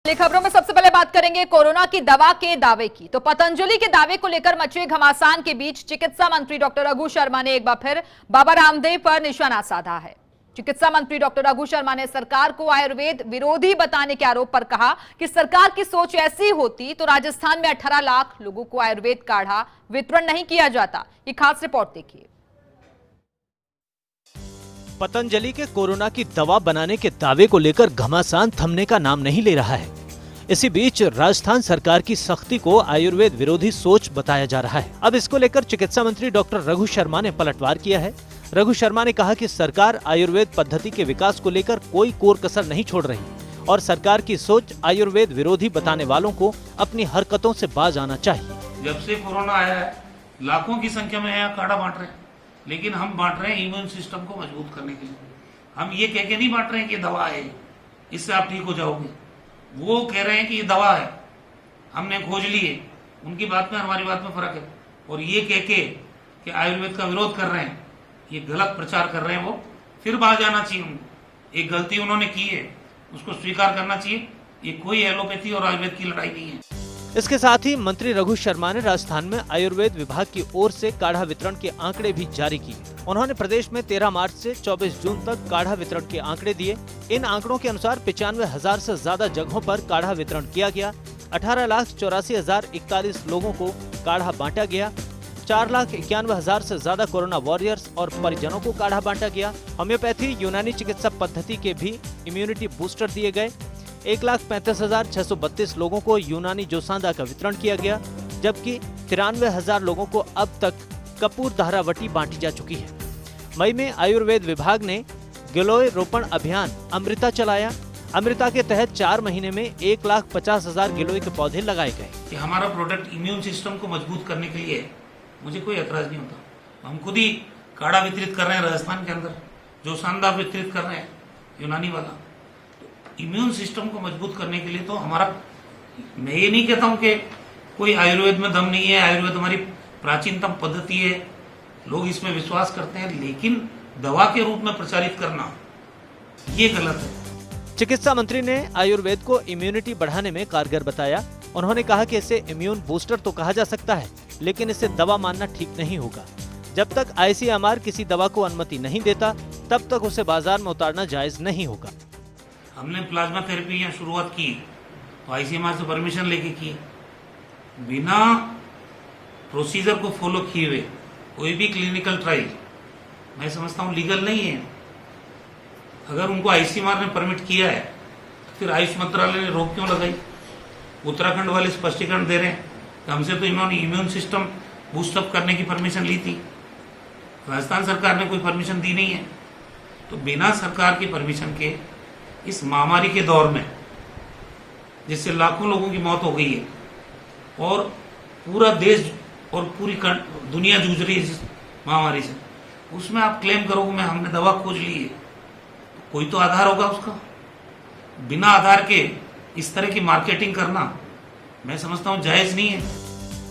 खबरों में सबसे पहले बात करेंगे कोरोना की दवा के दावे की। तो पतंजलि के दावे को लेकर मचे घमासान के बीच चिकित्सा मंत्री डॉक्टर रघु शर्मा ने एक बार फिर बाबा रामदेव पर निशाना साधा है। चिकित्सा मंत्री डॉक्टर रघु शर्मा ने सरकार को आयुर्वेद विरोधी बताने के आरोप पर कहा कि सरकार की सोच ऐसी होती तो राजस्थान में 18 लाख लोगों को आयुर्वेद काढ़ा वितरण नहीं किया जाता। ये खास रिपोर्ट देखिए। पतंजलि के कोरोना की दवा बनाने के दावे को लेकर घमासान थमने का नाम नहीं ले रहा है। इसी बीच राजस्थान सरकार की सख्ती को आयुर्वेद विरोधी सोच बताया जा रहा है। अब इसको लेकर चिकित्सा मंत्री डॉक्टर रघु शर्मा ने पलटवार किया है। रघु शर्मा ने कहा कि सरकार आयुर्वेद पद्धति के विकास को लेकर कोई कोर कसर नहीं छोड़ रही और सरकार की सोच आयुर्वेद विरोधी बताने वालों को अपनी हरकतों से बाज आना चाहिए। जब से कोरोना आया है लाखों की संख्या में यहाँ काढ़ा बांट रहे हैं, लेकिन हम बांट रहे हैं इम्यून सिस्टम को मजबूत करने के लिए। हम ये कह के नहीं बांट रहे हैं कि दवा है इससे आप ठीक हो जाओगे। वो कह रहे हैं कि ये दवा है, हमने खोज ली है। उनकी बात में हमारी बात में फर्क है। और ये कह के कि आयुर्वेद का विरोध कर रहे हैं, ये गलत प्रचार कर रहे हैं। वो फिर बाहर जाना चाहिए उनको। एक गलती उन्होंने की है, उसको स्वीकार करना चाहिए। ये कोई एलोपैथी और आयुर्वेद की लड़ाई नहीं है। इसके साथ ही मंत्री रघु शर्मा ने राजस्थान में आयुर्वेद विभाग की ओर से काढ़ा वितरण के आंकड़े भी जारी किए। उन्होंने प्रदेश में 13 मार्च से 24 जून तक काढ़ा वितरण के आंकड़े दिए। इन आंकड़ों के अनुसार 95,000 से ज्यादा जगहों पर काढ़ा वितरण किया गया। 18,84,041 लोगों को काढ़ा बांटा गया। 4,91,000 से ज्यादा कोरोना वॉरियर्स और परिजनों को काढ़ा बांटा गया। होम्योपैथी यूनानी चिकित्सा पद्धति के भी इम्यूनिटी बूस्टर दिए गए। 1,35,632 लोगों को यूनानी जोसांदा का वितरण किया गया, जबकि 93,000 लोगों को अब तक कपूर धारावटी बांटी जा चुकी है। मई में आयुर्वेद विभाग ने गिलोय रोपण अभियान अमृता चलाया। अमृता के तहत 4 महीने में 1,50,000 गिलोय के पौधे लगाए गए। कि हमारा प्रोडक्ट इम्यून सिस्टम को मजबूत करने के लिए मुझे कोई एतराज नहीं होता। हम खुद ही काढ़ा वितरित कर रहे हैं राजस्थान के अंदर, जोसांदा वितरित कर रहे हैं यूनानी वाला। इम्यून सिस्टम को मजबूत करने के लिए तो हमारा, मैं ये नहीं कहता हूं कि कोई आयुर्वेद में दम नहीं है। आयुर्वेद हमारी प्राचीनतम पद्धति है, लोग इसमें विश्वास करते हैं, लेकिन दवा के रूप में प्रचारित करना ये गलत है। चिकित्सा मंत्री ने आयुर्वेद को इम्यूनिटी बढ़ाने में कारगर बताया। उन्होंने कहा कि इसे इम्यून बूस्टर तो कहा जा सकता है, लेकिन इसे दवा मानना ठीक नहीं होगा। जब तक ICMR किसी दवा को अनुमति नहीं देता, तब तक उसे बाजार में उतारना जायज नहीं होगा। हमने प्लाज्मा थेरेपी यहाँ शुरुआत की तो ICMR से परमिशन लेके की। बिना प्रोसीजर को फॉलो किए हुए कोई भी क्लिनिकल ट्रायल मैं समझता हूँ लीगल नहीं है। अगर उनको ICMR ने परमिट किया है तो फिर आयुष मंत्रालय ने रोक क्यों लगाई? उत्तराखंड वाले स्पष्टीकरण दे रहे हैं कि हमसे तो इन्होंने इम्यून सिस्टम बूस्टअप करने की परमिशन ली थी, राजस्थान सरकार ने कोई परमिशन दी नहीं है। तो बिना सरकार की परमिशन के इस महामारी के दौर में, जिससे लाखों लोगों की मौत हो गई है और पूरा देश और पूरी दुनिया जूझ रही है इस महामारी से, उसमें आप क्लेम करोगे मैं हमने दवा खोज ली है, तो कोई तो आधार होगा उसका। बिना आधार के इस तरह की मार्केटिंग करना मैं समझता हूँ जायज नहीं है।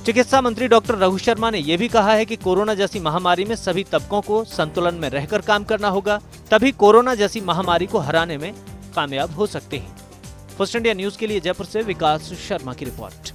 चिकित्सा मंत्री डॉक्टर रघु शर्मा ने यह भी कहा है कि कोरोना जैसी महामारी में सभी तबकों को संतुलन में रहकर काम करना होगा, तभी कोरोना जैसी महामारी को हराने में कामयाब हो सकते हैं। फर्स्ट इंडिया न्यूज के लिए जयपुर से विकास शर्मा की रिपोर्ट।